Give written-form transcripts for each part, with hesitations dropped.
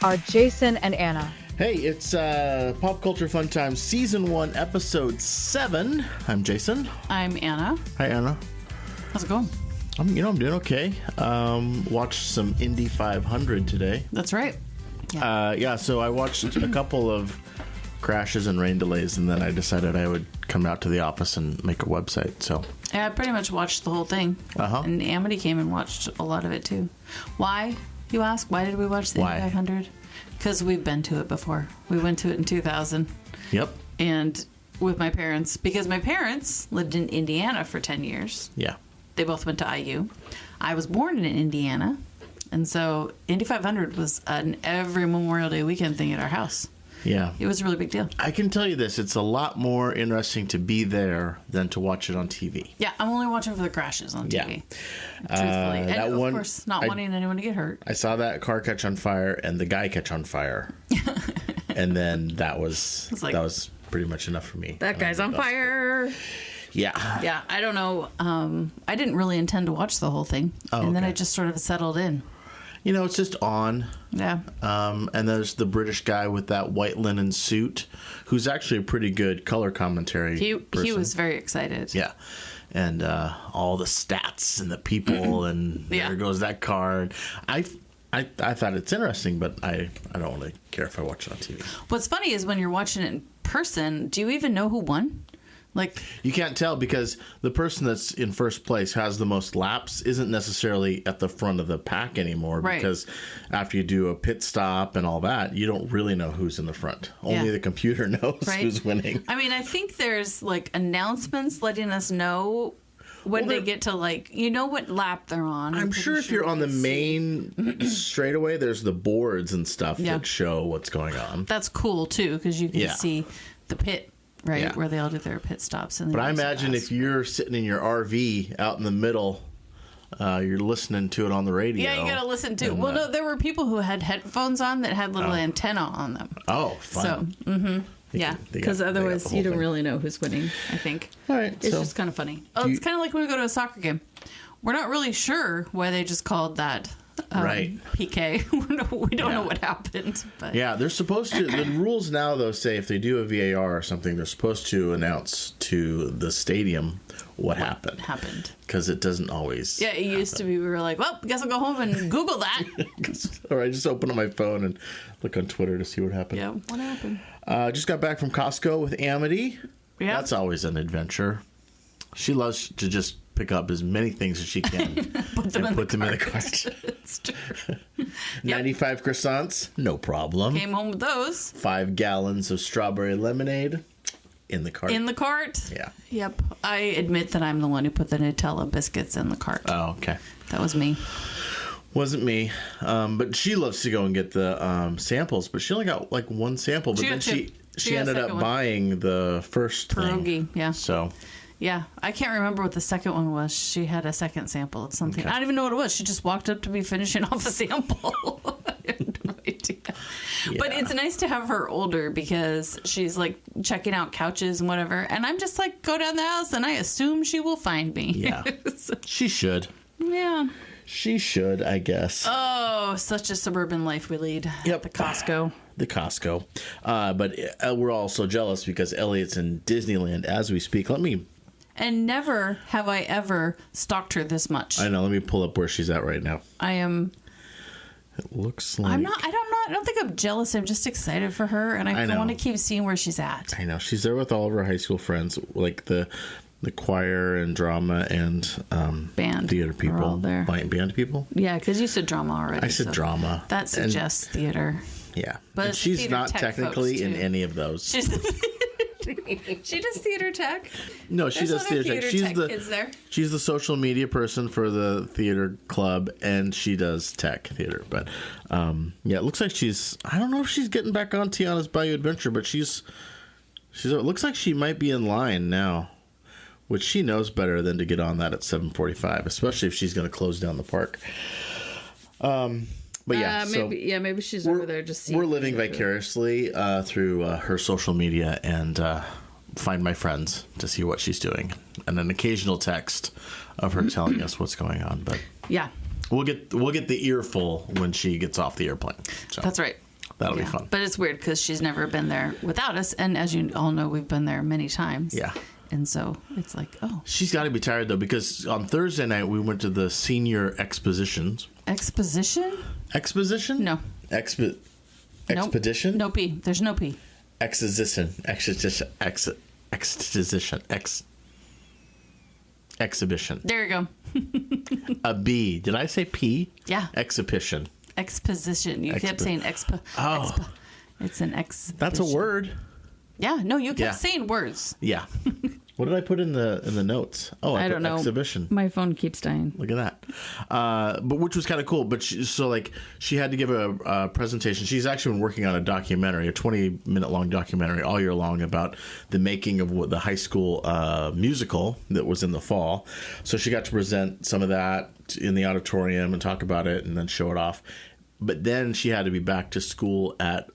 are Jason and Anna. Hey, it's Pop Culture Fun Time Season 1, Episode 7. I'm Jason. I'm Anna. Hi, Anna. How's it going? I'm doing okay. Watched some Indy 500 today. That's right. So I watched a couple of crashes and rain delays, and then I decided I would come out to the office and make a website. So Yeah, I pretty much watched the whole thing. And Amity came and watched a lot of it, too. Why, you ask? Why did we watch the Indy 500? Because we've been to it before. We went to it in 2000. Yep. And with my parents, because my parents lived in Indiana for 10 years. Yeah. They both went to IU. I was born in Indiana. And so Indy 500 was an every Memorial Day weekend thing at our house. Yeah. It was a really big deal. I can tell you this. It's a lot more interesting to be there than to watch it on TV. Yeah, I'm only watching for the crashes on TV. Yeah. Truthfully. And of course, not wanting anyone to get hurt. I saw that car catch on fire and the guy catch on fire. And then that was pretty much enough for me. That guy's on fire. Yeah. Yeah, I don't know. I didn't really intend to watch the whole thing. And then I just sort of settled in. You know, it's just on. Yeah. And there's the British guy with that white linen suit, who's actually a pretty good color commentary person. He was very excited. Yeah. And all the stats and the people, and there goes that car. I thought it's interesting, but I don't really care if I watch it on TV. What's funny is when you're watching it in person, do you even know who won? Like, you can't tell because the person that's in first place has the most laps isn't necessarily at the front of the pack anymore. Right. Because after you do a pit stop and all that, you don't really know who's in the front. Only the computer knows who's winning. I mean, I think there's like announcements letting us know when they get to, like, you know what lap they're on. I'm sure if you're on the main straightaway, there's the boards and stuff that show what's going on. That's cool too, because you can see the pit. Right, yeah. Where they all do their pit stops. And but I imagine if you're sitting in your RV out in the middle, you're listening to it on the radio. Yeah, you got to listen to it. Well, no, there were people who had headphones on that had little antenna on them. Oh, fun. So, yeah, because otherwise you don't really know who's winning, I think. All right. It's just kind of funny. It's kind of like when we go to a soccer game. We're not really sure why they just called that PK. We don't know what happened. But. Yeah, they're supposed to. The rules now, though, say if they do a VAR or something, they're supposed to announce to the stadium what happened. Because it doesn't always. Yeah, it used to be. We were like, well, I guess I'll go home and Google that. Or I just open up my phone and look on Twitter to see what happened. Yeah, what happened? Just got back from Costco with Amity. Yeah. That's always an adventure. She loves to just pick up as many things as she can put them in the cart. It's true. 95 croissants, no problem. Came home with those. 5 gallons of strawberry lemonade in the cart. In the cart? Yeah. Yep. I admit that I'm the one who put the Nutella biscuits in the cart. Oh, okay. That was me. Wasn't me. But she loves to go and get the samples, but she only got like one sample. But then she ended up buying the first pierogi, yeah. So... Yeah, I can't remember what the second one was. She had a second sample of something. Okay. I don't even know what it was. She just walked up to me finishing off a sample. I have no idea. Yeah. But it's nice to have her older because she's like checking out couches and whatever. And I'm just like, go down the house and I assume she will find me. Yeah, she should. Yeah. She should, I guess. Oh, such a suburban life we lead. Yep. The Costco. The Costco. But we're all so jealous because Elliot's in Disneyland as we speak. And never have I ever stalked her this much. I know. Let me pull up where she's at right now. I am. It looks like. I don't think I'm jealous. I'm just excited for her, and I want to keep seeing where she's at. I know. She's there with all of her high school friends, like the choir and drama and band theater people. All there. Band people. Yeah, because you said drama already. I said drama. That suggests theater. Yeah, but she's not technically in any of those. She does theater tech. No, she does theater tech. She's the social media person for the theater club, and she does tech theater. But it looks like I don't know if she's getting back on Tiana's Bayou Adventure, but she's. It looks like she might be in line now, which she knows better than to get on that at 7:45, especially if she's going to close down the park. But maybe she's over there just seeing. We're living vicariously through her social media and find my friends to see what she's doing, and an occasional text of her telling us what's going on. But yeah, we'll get the earful when she gets off the airplane. So. That's right. that'll be fun. But it's weird because she's never been there without us. And as you all know, we've been there many times. Yeah. And so it's like, oh. She's got to be tired, though, because on Thursday night, we went to the senior expositions. Exposition? Exposition? No. Expedition? No P. There's no P. Exposition. Exhibition. There you go. A B. Did I say P? Yeah. Exhibition. Exposition. You kept saying expo. Oh. It's an exhibition. That's a word. Yeah. No, you kept saying words. Yeah. What did I put in the notes? Oh, I don't know. Exhibition. My phone keeps dying. Look at that. But which was kind of cool. But she had to give a presentation. She's actually been working on a documentary, a 20-minute long documentary all year long about the making of the high school musical that was in the fall. So she got to present some of that in the auditorium and talk about it and then show it off. But then she had to be back to school at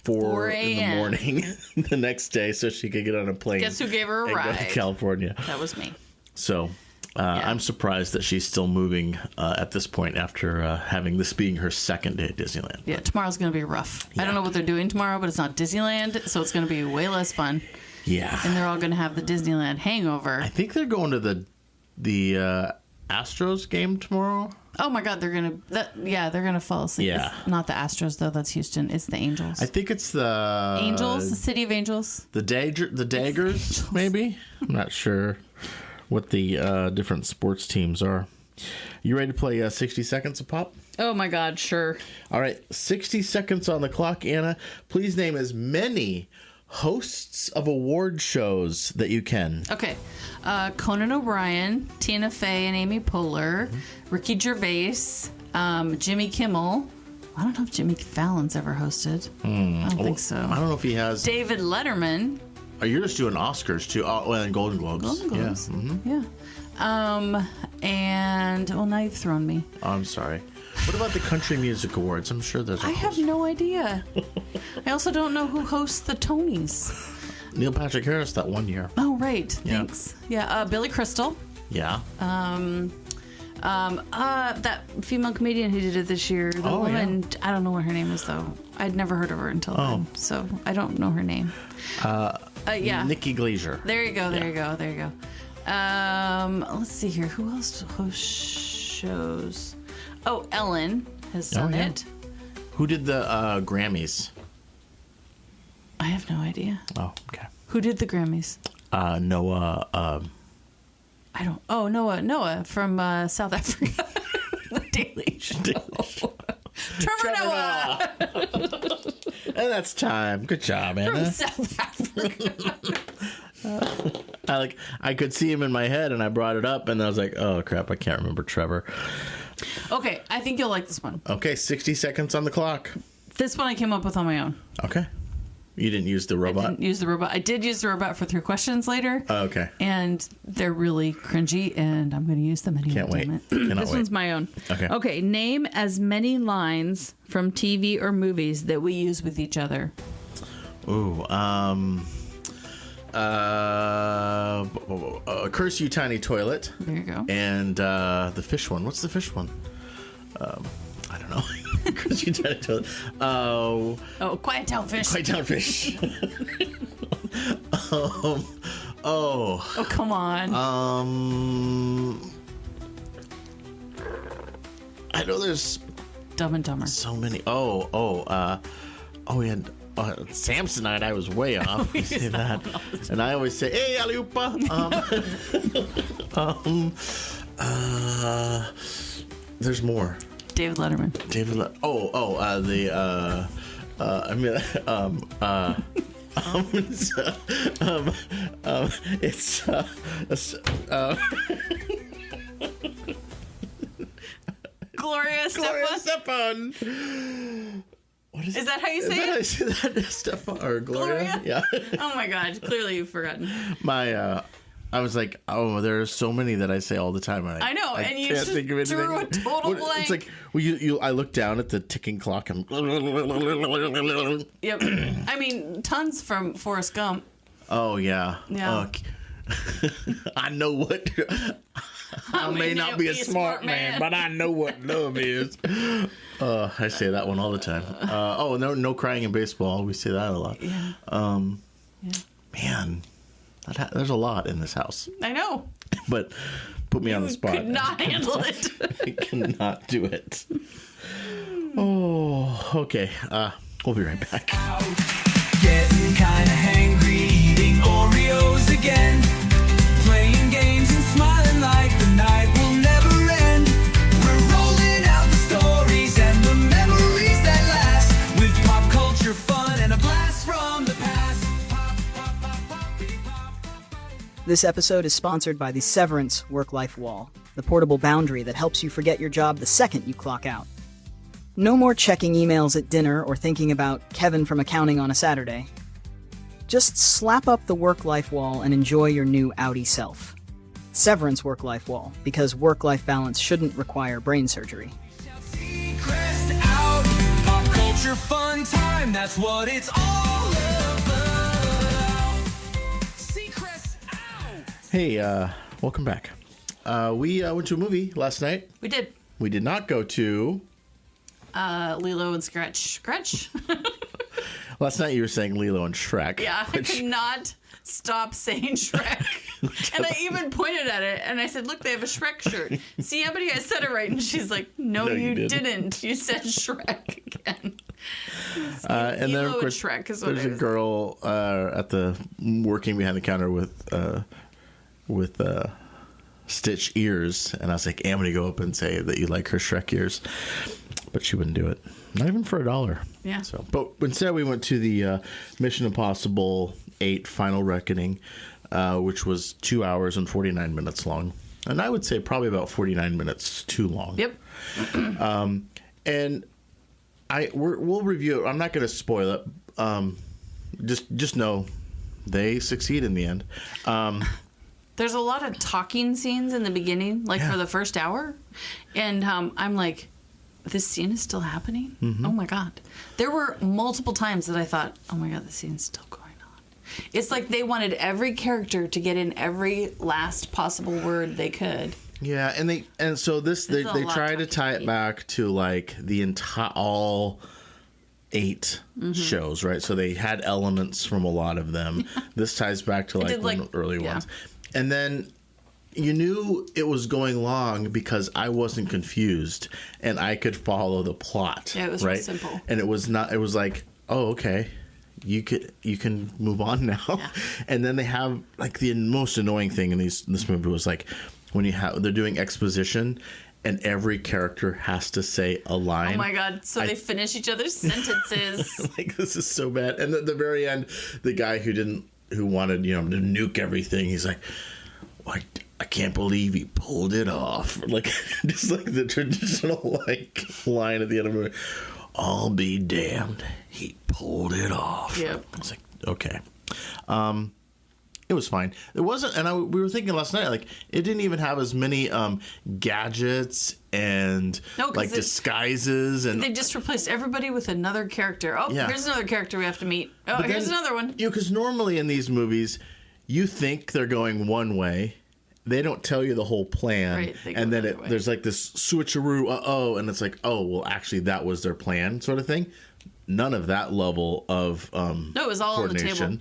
4 in the morning the next day so she could get on a plane. Guess who gave her a ride? Go to California. That was me. So I'm surprised that she's still moving at this point after having this being her second day at Disneyland. Yeah, tomorrow's going to be rough. Yeah. I don't know what they're doing tomorrow, but it's not Disneyland, so it's going to be way less fun. Yeah. And they're all going to have the Disneyland hangover. I think they're going to the Astros game tomorrow. Oh my God, they're gonna fall asleep. Yeah. It's not the Astros though. That's Houston. It's the Angels. I think it's the Angels, the City of Angels. The Daggers, maybe. I'm not sure what the different sports teams are. You ready to play 60 seconds of pop? Oh my God, sure. All right, 60 seconds on the clock, Anna. Please name as many hosts of award shows that you can. Okay. Conan O'Brien, Tina Fey and Amy Poehler, Ricky Gervais, Jimmy Kimmel. I don't know if Jimmy Fallon's ever hosted. I don't think so. I don't know if he has. David Letterman. Oh, you're just doing Oscars too. Oh, and Golden Globes. Golden Globes. Yeah. Mm-hmm. Yeah. And now you've thrown me. Oh, I'm sorry. What about the Country Music Awards? I'm sure there's a host. have no idea. I also don't know who hosts the Tonys. Neil Patrick Harris that one year. Oh, right. Thanks. Yeah. Billy Crystal. Yeah. That female comedian who did it this year. The woman, I don't know what her name is, though. I'd never heard of her until then, so I don't know her name. Nikki Glaser. There you go. There you go. Let's see here. Who else hosts shows? Oh, Ellen has done it. Who did the Grammys? I have no idea. Oh, okay. Who did the Grammys? Noah. I don't. Oh, Noah from South Africa. The Daily Show. Trevor Noah. And that's time. Good job, Anna. From South Africa. I could see him in my head, and I brought it up, and I was like, "Oh crap, I can't remember Trevor." Okay, I think you'll like this one. Okay, 60 seconds on the clock. This one I came up with on my own. Okay. You didn't use the robot? I didn't use the robot. I did use the robot for 3 questions later. Oh, okay. And they're really cringy, and I'm going to use them anyway. Can't wait. This one's my own. Okay. Okay, name as many lines from TV or movies that we use with each other. Ooh, Curse You Tiny Toilet. There you go. And the fish one. What's the fish one? I don't know. Curse You Tiny Toilet. Oh, Quiet Town Fish. Quiet Town Fish. Oh, come on. I know there's Dumb and Dumber. so many. We had Samsonite. I was way off. We say that, and I always say, "Hey, alley-oopa." There's more. David Letterman. Gloria Estefan. What is that how you say it? I say that Stefan or Gloria? Yeah. Oh my God! Clearly you've forgotten. I was like, there are so many that I say all the time. I know, and you can't just think of anything. drew a total blank. It's like, I look down at the ticking clock and. Yep. I mean, tons from Forrest Gump. Oh yeah. Yeah. I know what. I may not be a smart man, but I know what love is. I say that one all the time. No crying in baseball. We say that a lot. Yeah. Man, there's a lot in this house. I know. But put me on the spot. Could not handle it. I cannot do it. Oh, okay. We'll be right back. Getting kinda hangry, eating Oreos again. Playing games and smiling like the night will never end. We're rolling out the stories and the memories that last. With pop culture fun and a blast from the past. Pop, pop, pop, pop, pop. This episode is sponsored by the Severance Work-Life Wall, the portable boundary that helps you forget your job the second you clock out. No more checking emails at dinner or thinking about Kevin from accounting on a Saturday. Just slap up the work-life wall and enjoy your new Audi self. Severance Work-Life Wall, because work-life balance shouldn't require brain surgery. Crest out, pop culture fun time, that's what it's all about. Crest out. Hey, welcome back. We went to a movie last night. We did. We did not go to... Lilo and Stretch. Last night you were saying Lilo and Shrek. Yeah, I could not stop saying Shrek. And I even pointed at it and I said, look, they have a Shrek shirt. See, Ebony, I said it right. And she's like, no, you didn't. You said Shrek again. And then, of course, Shrek is what there's a girl at the working behind the counter with Stitch ears. And I was like, I'm going to go up and say that you like her Shrek ears. But she wouldn't do it. Not even for $1. Yeah. But instead we went to the Mission Impossible 8 Final Reckoning, which was 2 hours and 49 minutes long. And I would say probably about 49 minutes too long. Yep. And we'll review it. I'm not going to spoil it. Just know they succeed in the end. There's a lot of talking scenes in the beginning, for the first hour. And I'm like... this scene is still happening? Mm-hmm. Oh, my God. There were multiple times that I thought, oh, my God, the scene's still going on. It's like they wanted every character to get in every last possible word they could. Yeah, and so they try to tie it back to, like, the entire... all 8 shows, right? So they had elements from a lot of them. This ties back to, like, one of the early ones. And then... you knew it was going long because I wasn't confused and I could follow the plot. Yeah, it was right? real simple. And it was like, oh, okay, you can move on now. Yeah. And then they have like the most annoying thing in this movie was like when they're doing exposition and every character has to say a line. Oh my God! So they finish each other's sentences. Like this is so bad. And at the very end, the guy who wanted to nuke everything, he's like, I can't believe he pulled it off. Like, just like the traditional, like, line at the end of the movie. I'll be damned. He pulled it off. Yep. I was like, okay. It was fine. It wasn't, and we were thinking last night, like, it didn't even have as many gadgets and, disguises. And they just replaced everybody with another character. Oh, yeah. Here's another character we have to meet. Oh, but here's another one. Because normally in these movies, you think they're going one way. They don't tell you the whole plan, right, and then there's like this switcheroo, and it's like, oh, well, actually, that was their plan, sort of thing. None of that level of no, it was all on the table.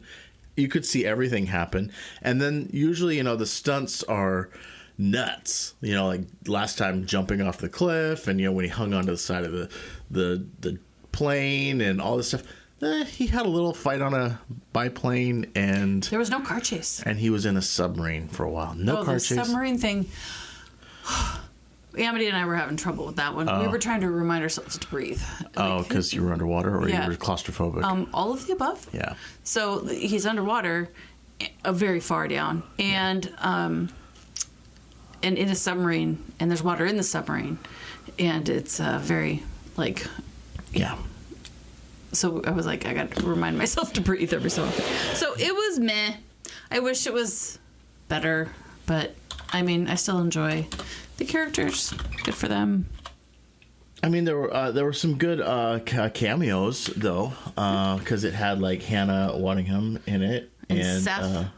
You could see everything happen, and then usually, the stunts are nuts. Like last time jumping off the cliff, and when he hung onto the side of the plane and all this stuff. He had a little fight on a biplane, and there was no car chase. And he was in a submarine for a while. No car chase. The submarine thing. Amity and I were having trouble with that one. We were trying to remind ourselves to breathe. Because you were underwater, or you were claustrophobic? All of the above. Yeah. So he's underwater, very far down, and in a submarine, and there's water in the submarine, and it's very yeah. So I was like, I got to remind myself to breathe every so often. So it was meh. I wish it was better, but I mean, I still enjoy the characters. Good for them. I mean, there were some good cameos though, because it had like Hannah Waddingham in it, and Seth.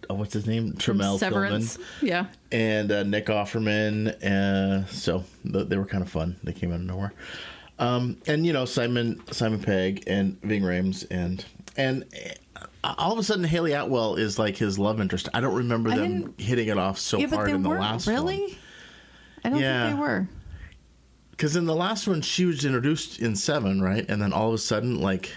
what's his name? Tramell Severance. Tillman. Yeah. And Nick Offerman. So they were kind of fun. They came out of nowhere. And, you know, Simon Pegg and Ving Rhames. And all of a sudden, Haley Atwell is like his love interest. I don't remember them hitting it off so hard in the last one. Really? I don't think they were. Because in the last one, she was introduced in 7, right? And then all of a sudden, like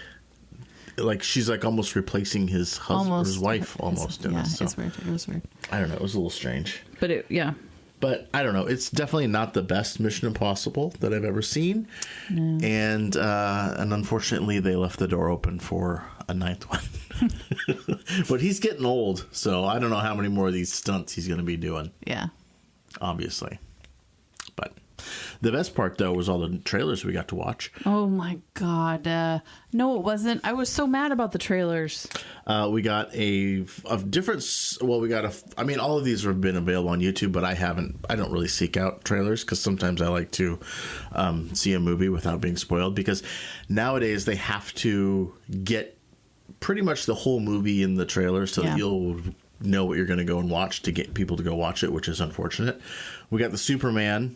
she's like almost replacing his husband, his wife, almost. Yeah, so, it's weird. It was weird. I don't know. It was a little strange. But But I don't know. It's definitely not the best Mission Impossible that I've ever seen. No. And unfortunately, they left the door open for a 9th one. But he's getting old, so I don't know how many more of these stunts he's going to be doing. Yeah. Obviously. But the best part, though, was all the trailers we got to watch. Oh, my God. No, it wasn't. I was so mad about the trailers. We got a different... Well, I mean, all of these have been available on YouTube, but I don't really seek out trailers because sometimes I like to see a movie without being spoiled, because nowadays they have to get pretty much the whole movie in the trailer so that you'll know what you're going to go and watch to get people to go watch it, which is unfortunate. We got the Superman...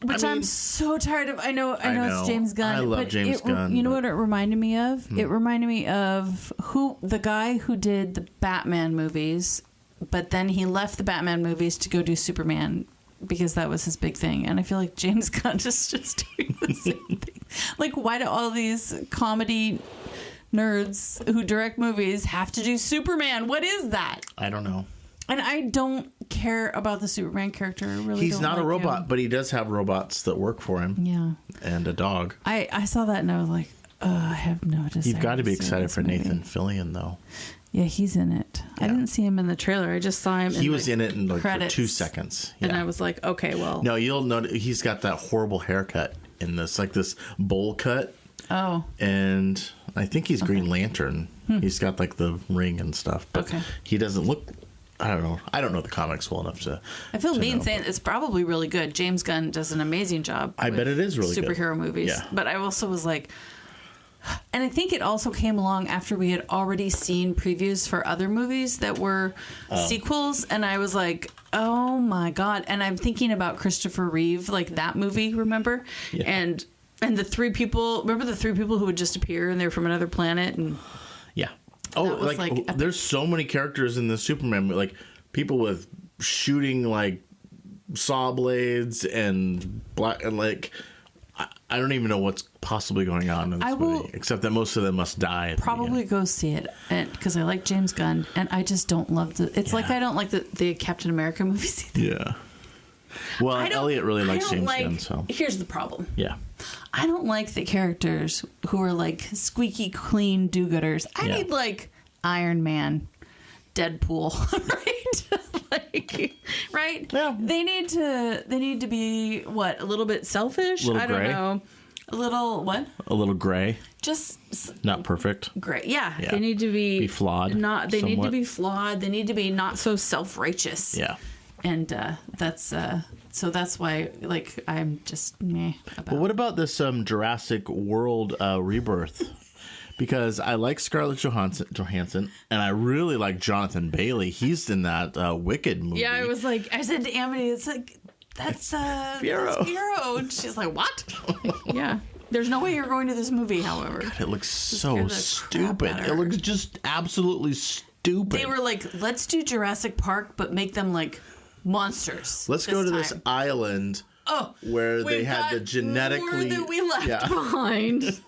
Which I'm so tired of. I know it's James Gunn. I love James Gunn. You know what it reminded me of? It reminded me of the guy who did the Batman movies, but then he left the Batman movies to go do Superman because that was his big thing. And I feel like James Gunn is just doing the same thing. Like, why do all these comedy nerds who direct movies have to do Superman? What is that? I don't know. And I don't care about the Superman character. I really He's don't not like a robot, him. but he does have robots that work for him. Yeah. And a dog. I saw that and I was like, I have no desire. You've got to be see excited this for movie. Nathan Fillion, though. Yeah, he's in it. Yeah. I didn't see him in the trailer. I just saw him He was in it in like for credits. 2 seconds. Yeah. And I was like, okay, well. No, you'll notice he's got that horrible haircut in this, like this bowl cut. Oh. And I think he's Green Lantern. He's got like the ring and stuff. But he doesn't look... I don't know. I don't know the comics well enough to... I feel mean know. saying it's probably really good. James Gunn does an amazing job. I bet it is really good. Superhero movies. Yeah. But I also was like... And I think it also came along after we had already seen previews for other movies that were sequels. And I was like, oh my God. And I'm thinking about Christopher Reeve, like that movie, remember? Yeah. And the 3 people... Remember the 3 people who would just appear and they're from another planet? And Yeah. Oh, like there's so many characters in the Superman, like people with shooting like saw blades and black, and like I don't even know what's possibly going on in this movie, except that most of them must die. Probably go see it because I like James Gunn, and I just don't love the. It's like I don't like the Captain America movies either. Yeah. Well, Elliot really likes James Gunn, so here's the problem. Yeah. I don't like the characters who are like squeaky clean do-gooders. I need like Iron Man, Deadpool, right? Right? Yeah. They need to be what? A little bit selfish? I don't know. A little what? A little gray. Just not perfect. Great. Yeah. They need to be flawed. They need to be flawed. They need to be not so self-righteous. Yeah. And that's so that's why like I'm just meh about. But what about this Jurassic World rebirth? Because I like Scarlett Johansson, and I really like Jonathan Bailey. He's in that Wicked movie. Yeah, I said to Amity, it's like that's Fiero. That's Fiero. And she's like, what? Yeah. There's no way you're going to this movie, however. God, it looks so stupid. It looks just absolutely stupid. They were like, let's do Jurassic Park, but make them like monsters. Let's go to this island where they had the genetically... that we left behind.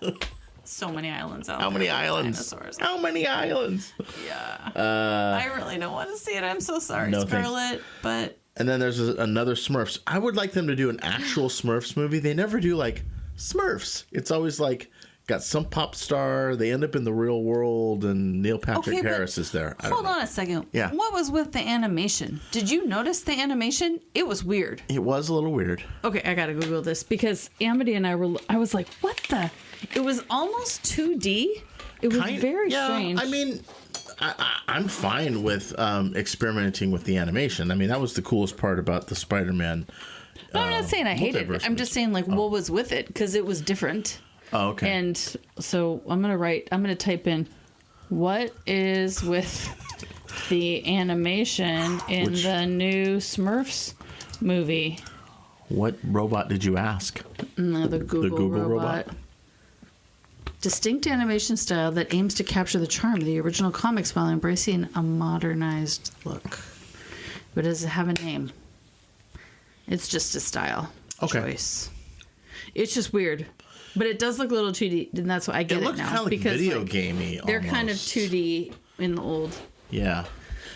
So many islands out there. How many islands? Dinosaurs. How many islands? Yeah. I really don't want to see it. I'm so sorry, no, Scarlett. But... And then there's another Smurfs. I would like them to do an actual Smurfs movie. They never do, like, Smurfs. It's always, like, got some pop star. They end up in the real world, and Neil Patrick Harris is there. Hold on a second. Yeah. What was with the animation? Did you notice the animation? It was weird. It was a little weird. Okay, I gotta Google this because Amity and I was like, what the? It was almost 2D. It was very strange. I mean, I'm fine with experimenting with the animation. I mean, that was the coolest part about the Spider-Man. No, I'm not saying I hate it. I'm just saying, like, what was with it? Because it was different. Oh, okay. And so I'm gonna type in What is with the animation in the new Smurfs movie? What robot did you ask? No, the Google robot. Distinct animation style that aims to capture the charm of the original comics while embracing a modernized look. But does it have a name? It's just a style choice. It's just weird. But it does look a little 2D, and that's why I get it now. It looks kind of like video gamey. They're kind of 2D in the old. Yeah.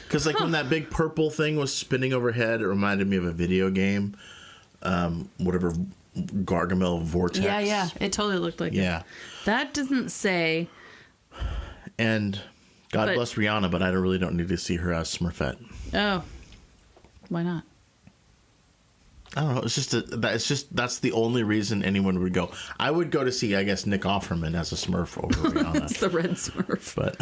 Because when that big purple thing was spinning overhead, it reminded me of a video game. Whatever, Gargamel Vortex. Yeah. It totally looked like it. That doesn't say. And God bless Rihanna, but I really don't need to see her as Smurfette. Oh. Why not? I don't know. It's just that's the only reason anyone would go. I would go to see, I guess, Nick Offerman as a Smurf over Rihanna. It's the red Smurf. But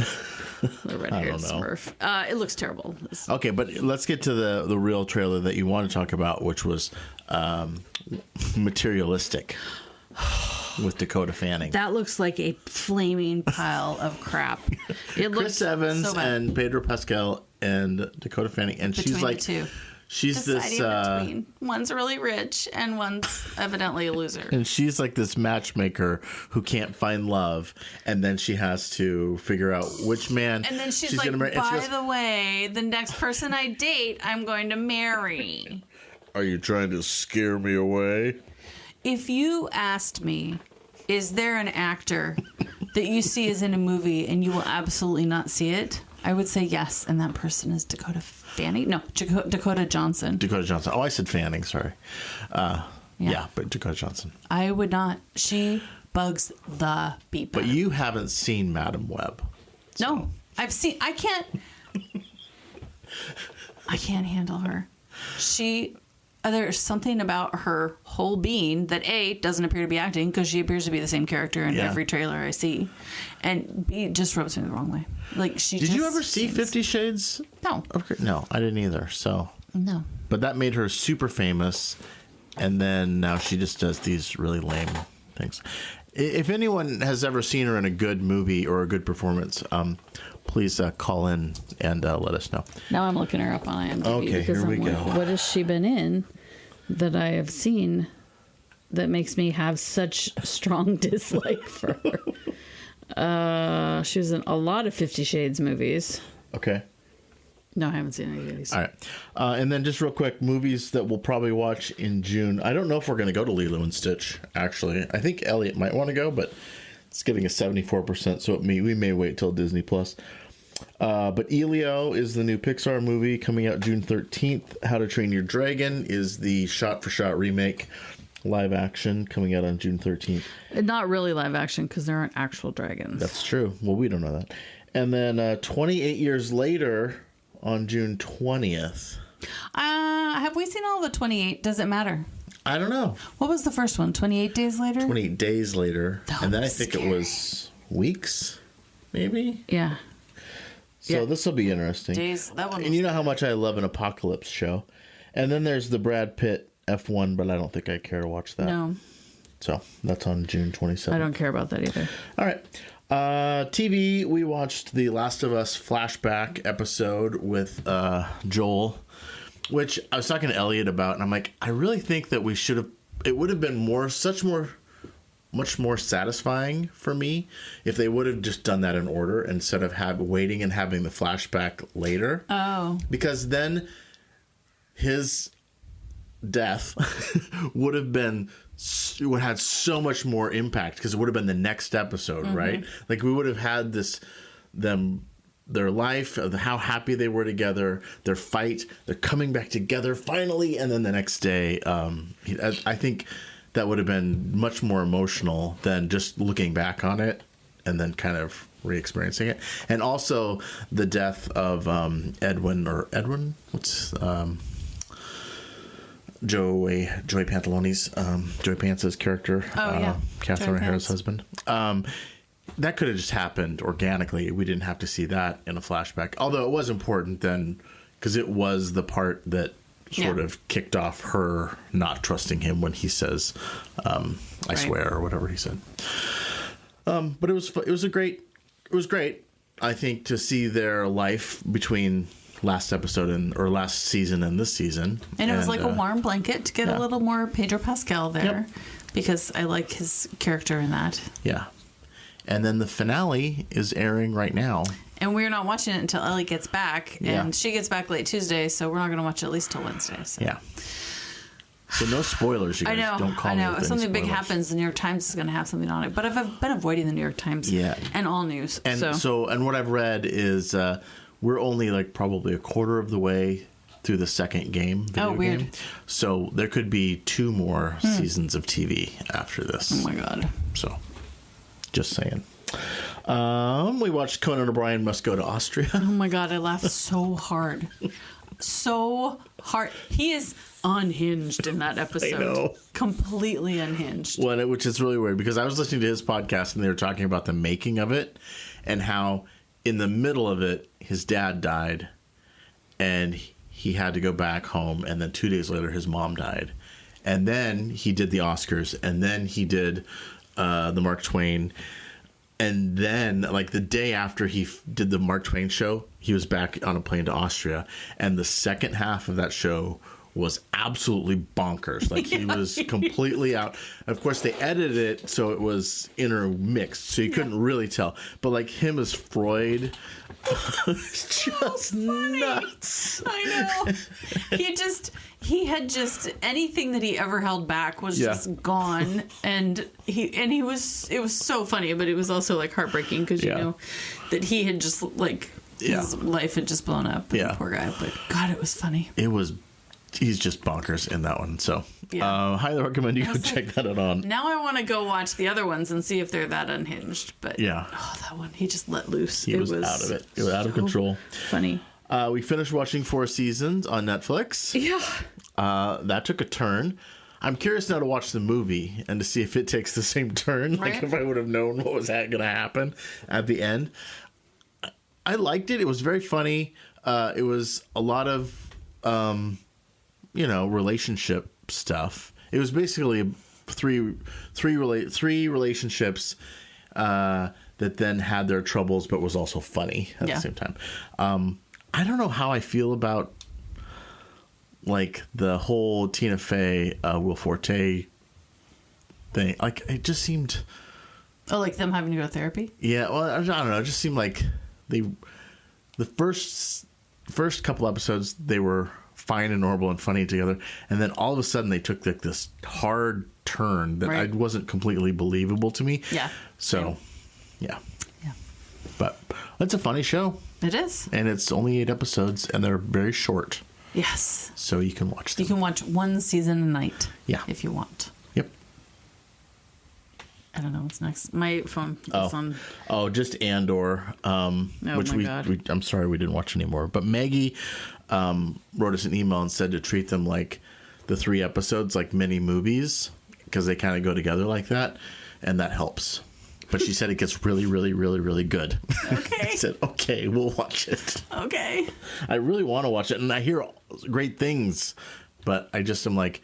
the red-haired Smurf. It looks terrible. Okay, but let's get to the real trailer that you want to talk about, which was Materialistic with Dakota Fanning. That looks like a flaming pile of crap. It looks Chris Evans so bad. and Pedro Pascal and Dakota Fanning, and Between she's like, the two. she's Deciding this. between. One's really rich and one's evidently a loser. And she's like this matchmaker who can't find love, and then she has to figure out which man. And then she's like, gonna marry. by the way, the next person I date, I'm going to marry. Are you trying to scare me away? If you asked me, is there an actor that you see is in a movie and you will absolutely not see it? I would say yes, and that person is Dakota Fanning. No, Dakota Johnson. Dakota Johnson. Oh, I said Fanning. Sorry. Yeah, but Dakota Johnson. I would not. She bugs the beep. But you haven't seen Madam Web. So. No, I've seen. I can't handle her. There's something about her whole being that A, doesn't appear to be acting because she appears to be the same character in every trailer I see, and B, just rubs me the wrong way. Like Did you ever see 50 Shades? No. No, I didn't either. So no. But that made her super famous, and then now she just does these really lame things. If anyone has ever seen her in a good movie or a good performance, please call in and let us know. Now I'm looking her up on IMDb. Okay, here we go. What has she been in that I have seen that makes me have such strong dislike for her? She was in a lot of 50 Shades movies. Okay. No, I haven't seen any of these. All right. And then just real quick, movies that we'll probably watch in June. I don't know if we're going to go to Lilo and Stitch, actually. I think Elliot might want to go, but it's getting a 74%, so we may wait till Disney+. But Elio is the new Pixar movie coming out June 13th. How to Train Your Dragon is the shot-for-shot remake live action coming out on June 13th. Not really live action because there aren't actual dragons. That's true. Well, we don't know that. And then 28 years later on June 20th. Have we seen all the 28? Does it matter? I don't know. What was the first one? 28 Days Later? 28 Days Later. And then I think scary. it was weeks, maybe? Yeah. So this will be interesting. And you know how much I love an apocalypse show. And then there's the Brad Pitt F1, but I don't think I care to watch that. No. So that's on June 27th. I don't care about that either. All right. TV, we watched the Last of Us flashback episode with Joel, which I was talking to Elliot about, and I'm like, I really think that it would have been much more satisfying for me if they would have just done that in order instead of waiting and having the flashback later. Oh. Because then his death would have had so much more impact because it would have been the next episode, right? Like we would have had their life, of how happy they were together, their fight, they're coming back together finally, and then the next day, I think that would have been much more emotional than just looking back on it and then kind of re-experiencing it. And also the death of Edwin, what's Joey Pantalones, Joey Pants's character, Catherine O'Hara's husband. That could have just happened organically. We didn't have to see that in a flashback. Although it was important then, because it was the part that sort of kicked off her not trusting him when he says, "I swear," or whatever he said. But it was great. I think to see their life between last season and this season. And it was like a warm blanket to get a little more Pedro Pascal there, because I like his character in that. Yeah. And then the finale is airing right now. And we're not watching it until Ellie gets back. And she gets back late Tuesday, so we're not going to watch it at least till Wednesday. So. Yeah. So no spoilers, you guys. Don't call me with If something big spoilers. happens, the New York Times is going to have something on it. But I've been avoiding the New York Times and all news. And and what I've read is we're only like probably a quarter of the way through the second game. Weird. Game. So there could be 2 more seasons of TV after this. Oh my God. So just saying. We watched Conan O'Brien Must Go to Austria. Oh my God, I laughed so hard. So hard. He is unhinged in that episode. I know. Completely unhinged. Well, which is really weird because I was listening to his podcast and they were talking about the making of it and how in the middle of it, his dad died and he had to go back home. And then 2 days later, his mom died. And then he did the Oscars and then he did the Mark Twain. And then, like, the day after he did the Mark Twain show, he was back on a plane to Austria. And the second half of that show was absolutely bonkers. Like, he was completely out. Of course, they edited it so it was intermixed, so you couldn't really tell. But, like, him as Freud, just nuts. I know. He had just anything that he ever held back was just gone, and it was so funny, but it was also like heartbreaking because you know that he had just like his life had just blown up. Poor guy, but God, it was funny. He's just bonkers in that one. So highly recommend you go check that out on. Now I want to go watch the other ones and see if they're that unhinged. But that one he just let loose. He was out of it. It was out of control. Funny. We finished watching 4 seasons on Netflix. Yeah. That took a turn. I'm curious now to watch the movie and to see if it takes the same turn. Right. Like if I would have known what was going to happen at the end. I liked it. It was very funny. It was a lot of, relationship stuff. It was basically three relationships that then had their troubles, but was also funny at the same time. I don't know how I feel about like the whole Tina Fey, Will Forte thing. Like it just seemed. Oh, like them having to go to therapy? Yeah, well, I don't know. It just seemed like the first couple episodes they were fine and normal and funny together, and then all of a sudden they took like this hard turn that I wasn't completely believable to me. Yeah. So, yeah. But it's a funny show. It is. And it's only 8 episodes, and they're very short. Yes. So you can watch them. You can watch one season a night. Yeah. If you want. Yep. I don't know what's next. My phone is on. Oh, just Andor. Which God. I'm sorry we didn't watch anymore. But Maggie wrote us an email and said to treat them like the 3 episodes like mini movies because they kind of go together like that, and that helps. But she said it gets really, really, really, really good. Okay. I said, okay, we'll watch it. Okay. I really want to watch it, and I hear great things, but I just am like,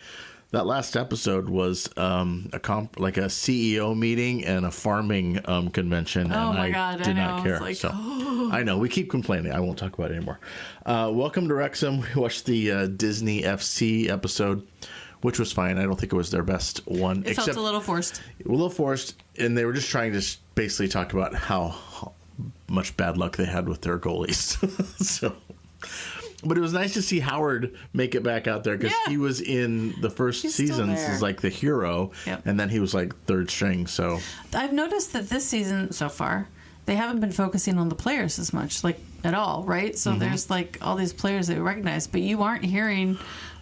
that last episode was like a CEO meeting and a farming convention, Oh and my God, I did I not know. care. It's like, so I know we keep complaining. I won't talk about it anymore. Welcome to Wrexham. We watched the Disney FC episode, which was fine. I don't think it was their best one. It felt a little forced. A little forced, and they were just trying to basically talk about how much bad luck they had with their goalies. But it was nice to see Howard make it back out there because he was in the first seasons as like the hero, and then he was like third string. So I've noticed that this season so far, they haven't been focusing on the players as much, like at all, right? So there's like all these players that we recognize, but you aren't hearing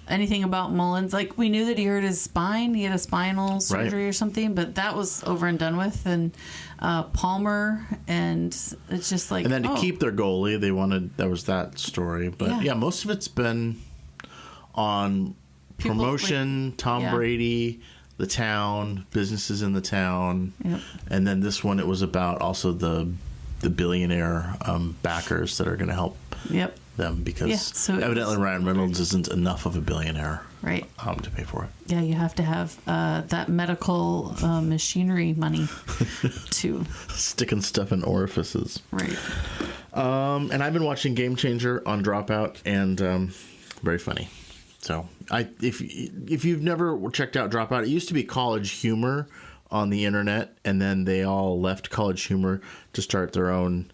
anything about Mullins. Like we knew that he hurt his spine, he had a spinal surgery or something, but that was over and done with. And Palmer, and it's just like, and then to keep their goalie, they wanted, that was that story. But yeah, most of it's been on people, promotion, like, Tom Brady, the town, businesses in the town, and then this one it was about also the billionaire backers that are going to help them because evidently Ryan Reynolds isn't enough of a billionaire, right? To pay for it. Yeah, you have to have that medical machinery money to sticking stuff in orifices, right? And I've been watching Game Changer on Dropout, and very funny. So if you've never checked out Dropout, it used to be College Humor on the internet, and then they all left College Humor to start their own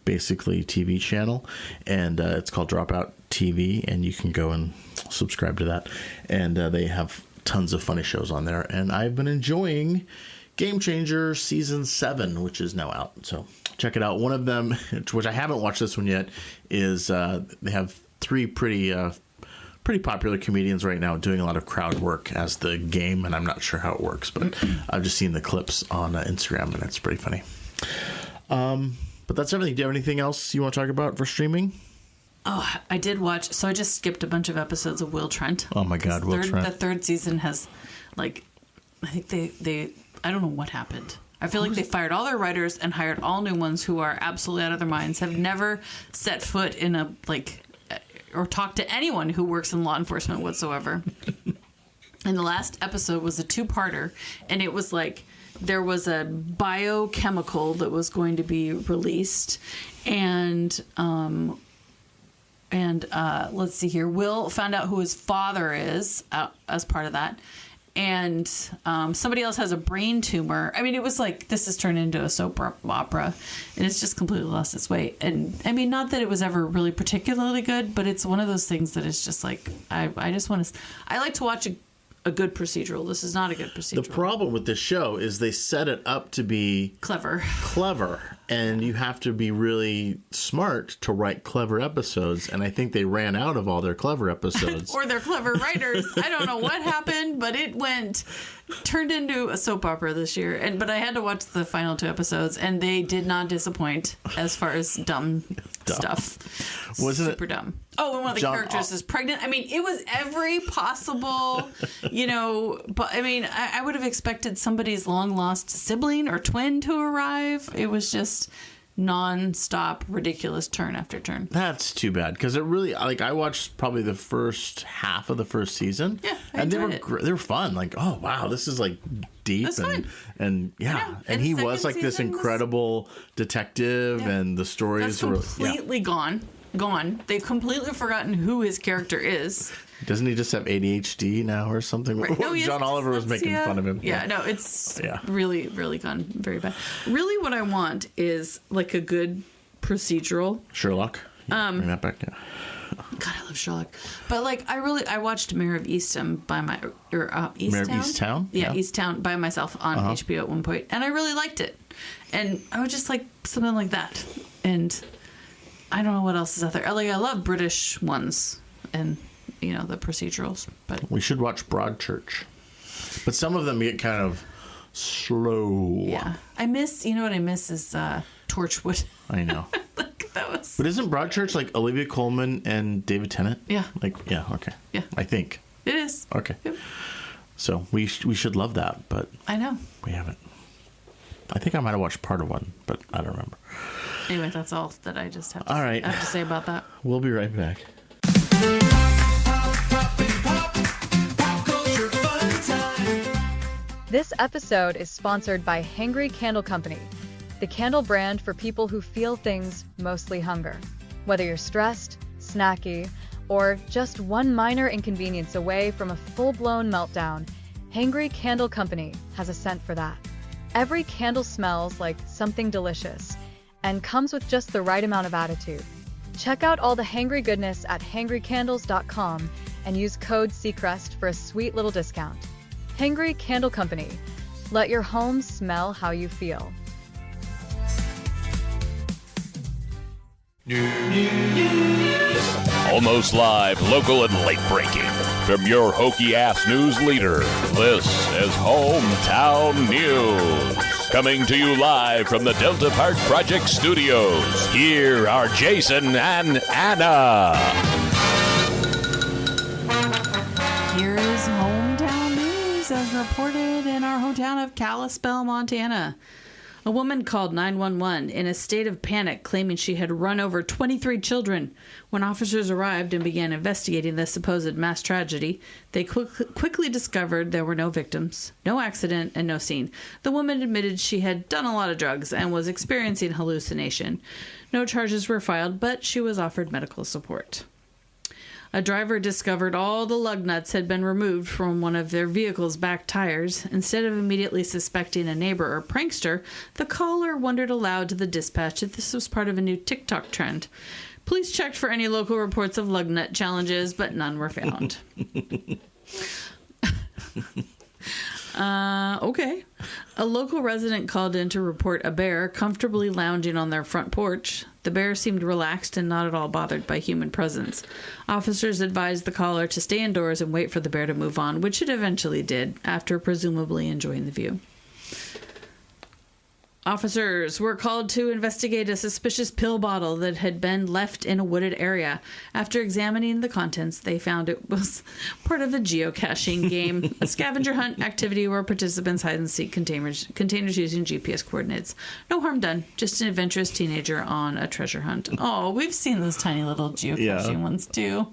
basically TV channel, and it's called Dropout TV, and you can go and subscribe to that, and they have tons of funny shows on there, and I've been enjoying Game Changer Season 7, which is now out, so check it out. One of them, which I haven't watched this one yet, is they have 3 pretty popular comedians right now doing a lot of crowd work as the game, and I'm not sure how it works, but I've just seen the clips on Instagram, and it's pretty funny. But that's everything. Do you have anything else you want to talk about for streaming? Oh, I did watch. So I just skipped a bunch of episodes of Will Trent. Oh my God, Will Trent. The 3rd season has, like, I think they I don't know what happened. I feel like they fired all their writers and hired all new ones who are absolutely out of their minds, have never set foot in a, like, or talked to anyone who works in law enforcement whatsoever. And the last episode was a 2-parter, and it was like, there was a biochemical that was going to be released, and let's see here. Will found out who his father is as part of that, and somebody else has a brain tumor. I mean, it was like, this is turned into a soap opera, and it's just completely lost its way. And I mean, not that it was ever really particularly good, but it's one of those things that is just like, I just want to. I like to watch a good procedural. This is not a good procedural. The problem with this show is they set it up to be clever, and you have to be really smart to write clever episodes, and I think they ran out of all their clever episodes. Or their clever writers. I don't know what happened, but it turned into a soap opera this year. But I had to watch the final 2 episodes, and they did not disappoint as far as dumb. Stuff. Wasn't super dumb. Oh, and one of the characters is pregnant. I mean, it was every possible, but I mean, I would have expected somebody's long lost sibling or twin to arrive. It was just non-stop ridiculous turn after turn. That's too bad, because it really, like, I watched probably the first half of the first season. Yeah, and they were fun. Like, oh wow, this is like deep, and yeah, and he was like this incredible detective, and the stories were completely gone. They've completely forgotten who his character is. Doesn't he just have ADHD now or something? Right. No, John Oliver was making fun of him. Yeah, no, it's really, really gone very bad. Really, what I want is like a good procedural. Sherlock. Bring that back. Yeah. God, I love Sherlock. But like, I watched Mayor of Eastham by Mayor of Easttown? Yeah, Easttown by myself on HBO at one point, and I really liked it. And I would just like something like that. And I don't know what else is out there. I love British ones and the procedurals. But we should watch Broadchurch. But some of them get kind of slow. Yeah, I miss. You know what I miss is Torchwood. I know. That was. But isn't Broadchurch like Olivia Colman and David Tennant? Yeah. Okay. Yeah. I think. It is. Okay. Yep. So we should love that, but I know. We haven't. I think I might have watched part of one, but I don't remember. Anyway, that's all that I just have to, have to say about that. We'll be right back. This episode is sponsored by Hangry Candle Company, the candle brand for people who feel things, mostly hunger. Whether you're stressed, snacky, or just one minor inconvenience away from a full-blown meltdown, Hangry Candle Company has a scent for that. Every candle smells like something delicious and comes with just the right amount of attitude. Check out all the Hangry goodness at hangrycandles.com and use code Seacrest for a sweet little discount. Hangry Candle Company. Let your home smell how you feel. Almost live, local, and late breaking. From your hokey-ass news leader, this is Hometown News. Coming to you live from the Delta Park Project Studios. Here are Jason and Anna. Here is Hometown News as reported in our hometown of Kalispell, Montana. A woman called 911 in a state of panic, claiming she had run over 23 children. When officers arrived and began investigating the supposed mass tragedy, they quickly discovered there were no victims, no accident, and no scene. The woman admitted she had done a lot of drugs and was experiencing hallucination. No charges were filed, but she was offered medical support. A driver discovered all the lug nuts had been removed from one of their vehicle's back tires. Instead of immediately suspecting a neighbor or prankster, the caller wondered aloud to the dispatch that this was part of a new TikTok trend. Police checked for any local reports of lug nut challenges, but none were found. Okay. A local resident called in to report a bear comfortably lounging on their front porch. The bear seemed relaxed and not at all bothered by human presence. Officers advised the caller to stay indoors and wait for the bear to move on, which it eventually did, after presumably enjoying the view. Officers were called to investigate a suspicious pill bottle that had been left in a wooded area. After examining the contents, they found it was part of a geocaching game, a scavenger hunt activity where participants hide and seek containers using GPS coordinates. No harm done, just an adventurous teenager on a treasure hunt. Oh, we've seen those tiny little geocaching ones too.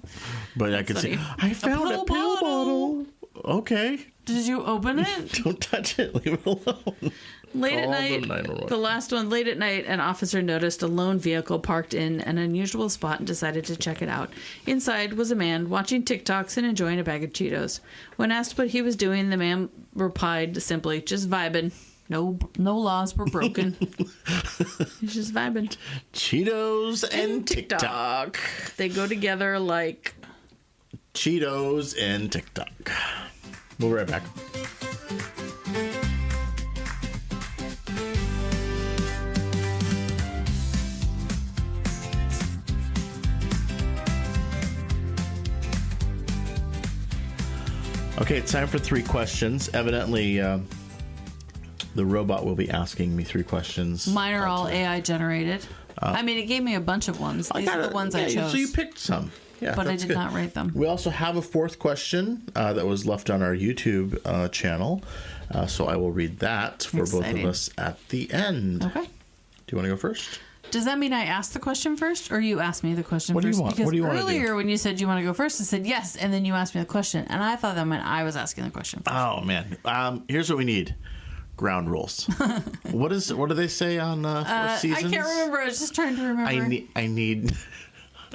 But I could see, I found a pill bottle. Okay. Did you open it? Don't touch it. Leave it alone. Late at night, the last one, late at night, an officer noticed a lone vehicle parked in an unusual spot and decided to check it out. Inside was a man watching TikToks and enjoying a bag of Cheetos. When asked what he was doing, the man replied simply, just vibing. No laws were broken. He's just vibing. Cheetos and TikTok. They go together like Cheetos and TikTok. We'll be right back. Okay, it's time for 3 questions. Evidently, the robot will be asking me 3 questions. Mine are all AI generated. I mean, it gave me a bunch of ones. These are the ones I chose. So you picked some. Yeah, but I did not write them. We also have a 4th question that was left on our YouTube channel. So I will read that for both of us at the end. Okay. Do you want to go first? Does that mean I ask the question first, or you ask me the question first? What do you want? Because what do you want earlier when you said you want to go first, I said yes, and then you asked me the question, and I thought that meant I was asking the question first. Oh man, here's what we need: ground rules. What do they say on 4 seasons? I can't remember. I was just trying to remember. I need.